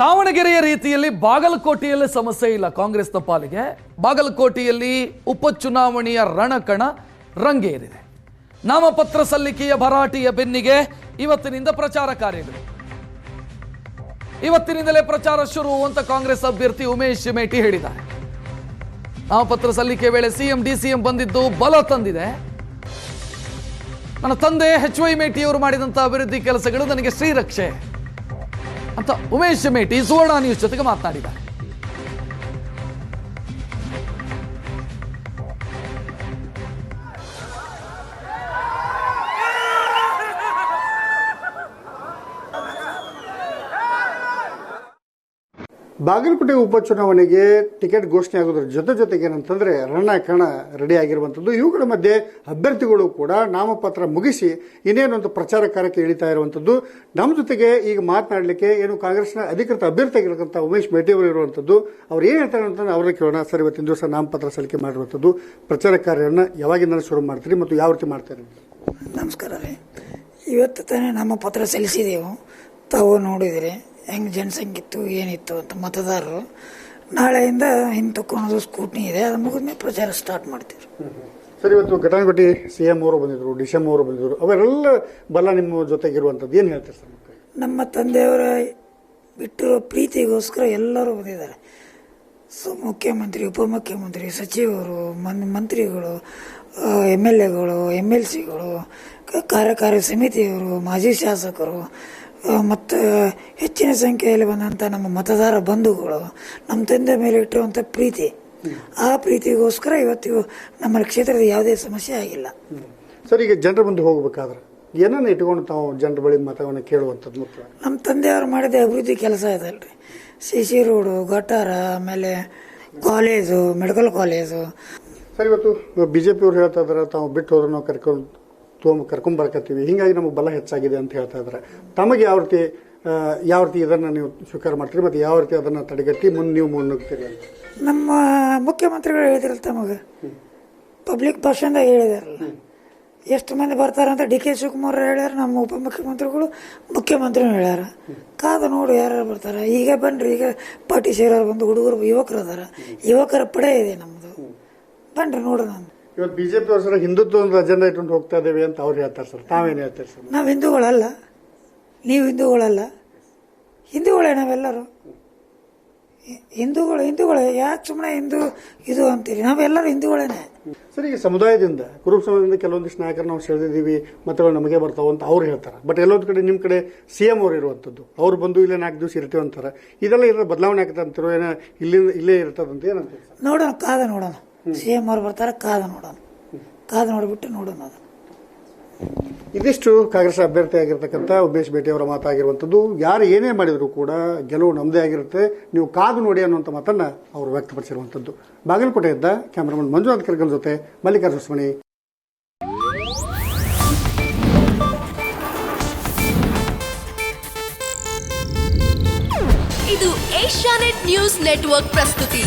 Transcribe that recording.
ದಾವಣಗೆರೆಯ ರೀತಿಯಲ್ಲಿ ಬಾಗಲಕೋಟೆಯಲ್ಲಿ ಸಮಸ್ಯೆ ಇಲ್ಲ ಕಾಂಗ್ರೆಸ್ನ ಪಾಲಿಗೆ. ಬಾಗಲಕೋಟೆಯಲ್ಲಿ ಉಪಚುನಾವಣೆಯ ರಣಕಣ ರಂಗೇರಿದೆ. ನಾಮಪತ್ರ ಸಲ್ಲಿಕೆಯ ಭರಾಟೆಯ ಬೆನ್ನಿಗೆ ಇವತ್ತಿನಿಂದ ಪ್ರಚಾರ ಕಾರ್ಯಗಳು. ಇವತ್ತಿನಿಂದಲೇ ಪ್ರಚಾರ ಶುರು ಅಂತ ಕಾಂಗ್ರೆಸ್ ಅಭ್ಯರ್ಥಿ ಉಮೇಶ್ ಮೇಟಿ ಹೇಳಿದ್ದಾರೆ. ನಾಮಪತ್ರ ಸಲ್ಲಿಕೆ ವೇಳೆ ಸಿಎಂ ಡಿಸಿಎಂ ಬಂದಿದ್ದು ಬಲ ತಂದಿದೆ. ನನ್ನ ತಂದೆ HY ಮೇಟಿಯವರು ಮಾಡಿದಂಥ ಅಭಿವೃದ್ಧಿ ಕೆಲಸಗಳು ನನಗೆ ಶ್ರೀರಕ್ಷೆ ಅಂತ ಉಮೇಶ್ ಮೇಟಿ ಸುವರ್ಣ ನ್ಯೂಸ್ ಜೊತೆಗೆ ಮಾತನಾಡಿದ್ದಾರೆ. ಬಾಗಲಕೋಟೆ ಉಪಚುನಾವಣೆಗೆ ಟಿಕೆಟ್ ಘೋಷಣೆ ಆಗೋದ್ರ ಜೊತೆಗೆ ಏನಂತಂದ್ರೆ ರಣಕಣ ರೆಡಿ ಆಗಿರುವಂಥದ್ದು. ಇವುಗಳ ಮಧ್ಯೆ ಅಭ್ಯರ್ಥಿಗಳು ಕೂಡ ನಾಮಪತ್ರ ಮುಗಿಸಿ ಇನ್ನೇನೊಂದು ಪ್ರಚಾರ ಕಾರ್ಯಕ್ಕೆ ಇಳಿತಾ ಇರುವಂಥದ್ದು. ನಮ್ಮ ಜೊತೆಗೆ ಈಗ ಮಾತನಾಡಲಿಕ್ಕೆ ಏನು ಕಾಂಗ್ರೆಸ್ನ ಅಧಿಕೃತ ಅಭ್ಯರ್ಥಿ ಆಗಿರತಕ್ಕಂಥ ಉಮೇಶ್ ಮೇಟಿ ಅವರು ಇರುವಂಥದ್ದು. ಅವ್ರು ಏನು ಹೇಳ್ತಾರೆ ಅಂತ ಅವ್ರನ್ನ ಕೇಳೋಣ. ಸರ್, ಇವತ್ತಿನ ದಿವಸ ನಾಮಪತ್ರ ಸಲ್ಲಿಕೆ ಮಾಡಿರುವಂಥದ್ದು, ಪ್ರಚಾರ ಕಾರ್ಯವನ್ನು ಯಾವಾಗಿಂದ ಶುರು ಮಾಡ್ತೀರಿ ಮತ್ತು ಯಾವ ರೀತಿ ಮಾಡ್ತಾರೆ? ನಮಸ್ಕಾರ ರೀ. ಇವತ್ತು ತಾನೇ ನಾಮಪತ್ರ ಸಲ್ಲಿಸಿದೆವು. ತಾವು ನೋಡಿದಿರಿ ಹೆಂಗೆ ಜನಸಂಖ್ಯೆ ಇತ್ತು ಏನಿತ್ತು ಅಂತ. ಮತದಾರರು ನಾಳೆಯಿಂದ ಹಿಂದೆ ತಕ್ಕೊಳೋದು ಸ್ಕೂಟ್ನಿ ಇದೆ, ಅದು ಮುಗಿದ್ಮೇಲೆ ಪ್ರಚಾರ ಸ್ಟಾರ್ಟ್ ಮಾಡ್ತೀವಿ. ಸರ್, ಇವತ್ತು ಘಟನಘಟಿ CM ಅವರು ಬಂದಿದ್ರು, DCM ಅವರು ಬಂದಿದ್ರು, ಅವರೆಲ್ಲ ಬಲ ನಿಮ್ಮ ಜೊತೆಗಿರುವಂಥದ್ದು ಏನು ಹೇಳ್ತಾರೆ ಸರ್? ನಮ್ಮ ತಂದೆಯವರ ಬಿಟ್ಟಿರೋ ಪ್ರೀತಿಗೋಸ್ಕರ ಎಲ್ಲರೂ ಬಂದಿದ್ದಾರೆ. ಮುಖ್ಯಮಂತ್ರಿ, ಉಪಮುಖ್ಯಮಂತ್ರಿ, ಸಚಿವರು, ಮಂತ್ರಿಗಳು, MLAಗಳು, MLCಗಳು, ಕಾರ್ಯಕಾರಿ ಸಮಿತಿಯವರು, ಮಾಜಿ ಶಾಸಕರು ಮತ್ತು ಹೆಚ್ಚಿನ ಸಂಖ್ಯೆಯಲ್ಲಿ ಬಂದಂಥ ನಮ್ಮ ಮತದಾರ ಬಂಧುಗಳು ನಮ್ಮ ತಂದೆ ಮೇಲೆ ಇಟ್ಟಿರುವಂಥ ಪ್ರೀತಿ, ಆ ಪ್ರೀತಿಗೋಸ್ಕರ ಇವತ್ತು ನಮ್ಮ ಕ್ಷೇತ್ರದ ಯಾವುದೇ ಸಮಸ್ಯೆ ಆಗಿಲ್ಲ. ಸರ್, ಈಗ ಜನರ ಮುಂದೆ ಹೋಗ್ಬೇಕಾದ್ರೆ ಏನನ್ನ ಇಟ್ಕೊಂಡು ತಾವು ಜನರ ಬಳಿ ಮತವನ್ನು ಕೇಳುವಂಥದ್ದು? ನಮ್ಮ ತಂದೆಯವರು ಮಾಡಿದ ಅಭಿವೃದ್ಧಿ ಕೆಲಸ ಇದಲ್ರಿ. CC ರೋಡು, ಗಟಾರ, ಆಮೇಲೆ ಕಾಲೇಜು, ಮೆಡಿಕಲ್ ಕಾಲೇಜು. ಸರ್, ಇವತ್ತು BJP ಅವ್ರು ಹೇಳ್ತಾ ಇದಾರೆ ತಾವು ಬಿಟ್ಟು ಹೋದ್ರೆ ನಾವು ಕರ್ಕೊಂಡ್ಬರ್ಕತ್ತೀವಿ, ಹಿಂಗಾಗಿ ನಮಗೆ ಬಲ ಹೆಚ್ಚಾಗಿದೆ ಅಂತ ಹೇಳ್ತಾ ಇದ್ದಾರೆ. ತಮಗೆ ಯಾವ ರೀತಿ ಇದನ್ನು ನೀವು ಸ್ವೀಕಾರ ಮಾಡ್ತೀರಿ ಮತ್ತು ಯಾವ ರೀತಿ ಅದನ್ನು ತಡೆಗಟ್ಟಿ ನೀವು ಮುನ್ನುಗ್ತೀರಿ ಅಂತ? ನಮ್ಮ ಮುಖ್ಯಮಂತ್ರಿಗಳು ಹೇಳಿದ್ರಲ್ಲ, ತಮಗೆ ಪಬ್ಲಿಕ್ ಭಾಷಣದಾಗ ಹೇಳಿದಾರಲ್ಲ ಎಷ್ಟು ಮಂದಿ ಬರ್ತಾರಂತ. DK ಶಿವಕುಮಾರ್ ಹೇಳ್ಯಾರ, ನಮ್ಮ ಉಪಮುಖ್ಯಮಂತ್ರಿಗಳು, ಮುಖ್ಯಮಂತ್ರಿಗಳು ಹೇಳ್ಯಾರ. ಕಾದು ನೋಡಿ ಯಾರು ಬರ್ತಾರೆ. ಈಗ ಬನ್ರಿ, ಈಗ ಪಾರ್ಟಿ ಸೇರೋರು ಬಂದು ಹುಡುಗರು ಯುವಕರು ಅದಾರ, ಯುವಕರ ಪಡೆ ಇದೆ ನಮ್ಮದು, ಬನ್ರಿ ನೋಡೋಣ. ಇವತ್ತು BJP ಅವ್ರ ಸರ್ ಹಿಂದುತ್ವ ಒಂದು ಅಜೆಂಡಾ ಇಟ್ಕೊಂಡು ಹೋಗ್ತಾ ಇದ್ದೇವೆ ಅಂತ ಅವ್ರು ಹೇಳ್ತಾರೆ ಸರ್, ತಾವೇನು ಹೇಳ್ತಾರೆ ಸರ್? ನಾವು ಹಿಂದೂಗಳಲ್ಲ, ನೀವು ಹಿಂದೂಗಳಲ್ಲ, ಹಿಂದೂಗಳೇ ನಾವೆಲ್ಲರೂ. ಹಿಂದೂಗಳು ಯಾಕೆ ಸುಮ್ಮನೆ ಹಿಂದೂ ಇದು ಅಂತೀರಿ? ನಾವೆಲ್ಲರೂ ಹಿಂದೂಗಳೇನೆ. ಸರ್, ಈಗ ಸಮುದಾಯದಿಂದ, ಕುರುಬ ಸಮಾಜದಿಂದ ಕೆಲವೊಂದಿಷ್ಟು ನಾಯಕರು ನಾವು ಸೆಳೆದಿದ್ದೀವಿ, ಮತಗಳು ನಮಗೆ ಬರ್ತಾವ ಅಂತ ಅವ್ರು ಹೇಳ್ತಾರೆ. ಬಟ್ ಎಲ್ಲೊಂದು ಕಡೆ ನಿಮ್ಮ ಕಡೆ CM ಅವ್ರು ಇರುವಂಥದ್ದು, ಅವ್ರು ಬಂದು ಇಲ್ಲೇ 4 ದಿವಸ ಇರ್ತೀವಿ ಅಂತಾರೆ. ಇದೆಲ್ಲ ಇರೋ ಬದಲಾವಣೆ ಆಗ್ತದೆ ಅಂತಿರೋ, ಏನೋ ಇಲ್ಲೇ ಇರ್ತದಂತ ಏನಂತ ನೋಡೋಣ, ಕಾದ ನೋಡೋಣ. CM ಅವ್ರು ಬರ್ತಾರೆ, ಕಾದ ನೋಡೋಣ, ಕಾದು ನೋಡಿಬಿಟ್ಟು ನೋಡೋಣ. ಅದು ಇದಿಷ್ಟು ಕಾಂಗ್ರೆಸ್ ಅಭ್ಯರ್ಥಿ ಆಗಿರ್ತಕ್ಕಂಥ ಉಮೇಶ್ ಮೇಟಿ ಅವರ ಮಾತಾಗಿರುವಂಥದ್ದು. ಯಾರು ಏನೇ ಮಾಡಿದ್ರು ಕೂಡ ಗೆಲುವು ನಮ್ಮದೇ ಆಗಿರುತ್ತೆ, ನೀವು ಕಾದು ನೋಡಿ ಅನ್ನುವಂಥ ಮಾತನ್ನ ಅವರು ವ್ಯಕ್ತಪಡಿಸಿರುವಂಥದ್ದು. ಬಾಗಲಕೋಟೆಯಿಂದ ಕ್ಯಾಮರಾಮನ್ ಮಂಜುನಾಥ್ ಕರ್ಗಲ್ ಜೊತೆ ಮಲ್ಲಿಕಾರ್ಜುನ ಸುಮಣಿ. ಇದು ಏಷ್ಯಾನೆಟ್ ನ್ಯೂಸ್ ನೆಟ್ವರ್ಕ್ ಪ್ರಸ್ತುತಿ.